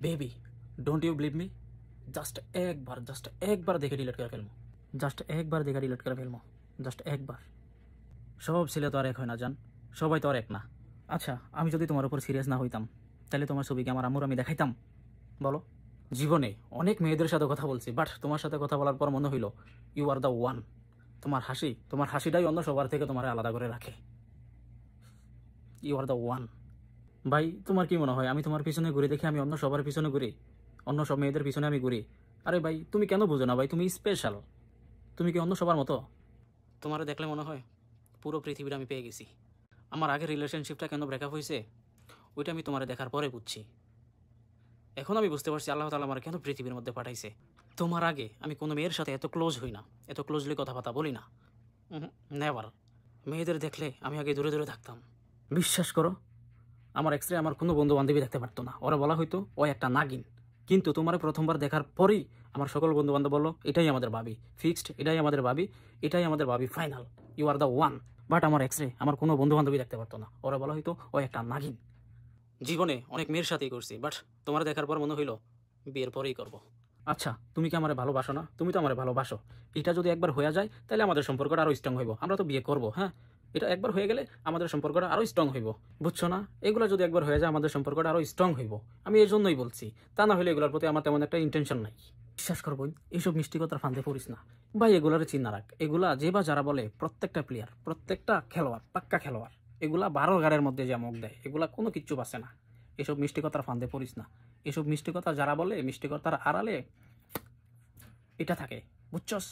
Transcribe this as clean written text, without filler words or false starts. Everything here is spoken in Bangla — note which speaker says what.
Speaker 1: Baby, don't you believe me? Just একবার দেখে ডিলিট করে ফেলবো। জাস্ট একবার দেখে ডিলিট করে ফেলবো। জাস্ট একবার। সব ছেলে তো আর এক হয় না জান, সবাই তো আর এক না। আচ্ছা, আমি যদি তোমার উপর সিরিয়াস না হইতাম তাহলে তোমার ছবিকে আমার আম্মুর আমি দেখাইতাম? বলো। জীবনে অনেক মেয়েদের সাথে কথা বলছি, বাট তোমার সাথে কথা বলার পর মনে হইল ইউ আর দ্য ওয়ান। তোমার হাসিটাই অন্য সবার থেকে তোমার আলাদা করে রাখে। You are the one. ভাই, তোমার কি মনে হয় আমি তোমার পিছনে ঘুরে দেখি আমি অন্য সবার পিছনে ঘুরি, অন্য সব মেয়েদের পিছনে আমি ঘুরি? আরে ভাই, তুমি কেন বুঝো না ভাই? তুমি স্পেশাল। তুমি কি অন্য সবার মতো? তোমার দেখলে মনে হয় পুরো পৃথিবীটা আমি পেয়ে গেছি। আমার আগের রিলেশনশিপটা কেন ব্রেকআপ হয়েছে ওইটা আমি তোমার দেখার পরে বুঝছি। এখন আমি বুঝতে পারছি আল্লাহ তাআলা আমার কেন পৃথিবীর মধ্যে পাঠাইছে। তোমার আগে আমি কোনো মেয়ের সাথে এত ক্লোজ হই না, এত ক্লোজলি কথাবার্তা বলি না। নেভার। মেয়েদের দেখলে আমি আগে দূরে দূরে থাকতাম। বিশ্বাস করো, আমার এক্সরে আমার কোনো বন্ধু বান্ধবী দেখতে পারতো না, ওরা বলা হয়তো ও একটা নাগিন। কিন্তু তোমার প্রথমবার দেখার পরেই আমার সকল বন্ধু বান্ধব বললো এটাই আমাদের ভাবি, ফিক্সড, এটাই আমাদের ভাবি, এটাই আমাদের ভাবি final, you are the one. But আমার এক্সরে আমার কোনো বন্ধু বান্ধবী দেখতে পারতো না, ওরা বলা হয়তো ও একটা নাগিন। জীবনে অনেক মেয়ের সাথেই করছি, বাট তোমার দেখার পর মনে হইলো বিয়ের পরেই করব। আচ্ছা, তুমি কি আমারে ভালোবাসো না? তুমি তো আমারে ভালোবাসো। এটা যদি একবার হয়ে যায় তাহলে আমাদের সম্পর্কটা আরও স্ট্রং হইব। আমরা তো বিয়ে করব, হ্যাঁ? এটা একবার হয়ে গেলে আমাদের সম্পর্কটা আরও স্ট্রং হইব, বুঝছো না? এগুলো যদি একবার হয়ে যায় আমাদের সম্পর্কটা আরও স্ট্রং হইব। আমি এই জন্যই বলছি, তা না হলে এগুলোর প্রতি আমার তেমন একটা ইন্টেনশন নাই। বিশ্বাস করবো, এইসব মিষ্টি কথার ফান্দে পড়িস না ভাই। এগুলার চিন্তা রাখ, এগুলা যে বা যারা বলে প্রত্যেকটা প্লেয়ার, প্রত্যেকটা খেলোয়াড় পাক্কা খেলোয়াড়, এগুলা 12 গাড়ের মধ্যে যে মুখ দেয়, এগুলা কোনো কিচ্ছু পাচ্ছে না। এসব মিষ্টি কথার ফান্দে পড়িস না। এসব মিষ্টি কথা যারা বলে, মিষ্টি কথার আড়ালে এটা থাকে, বুঝছস?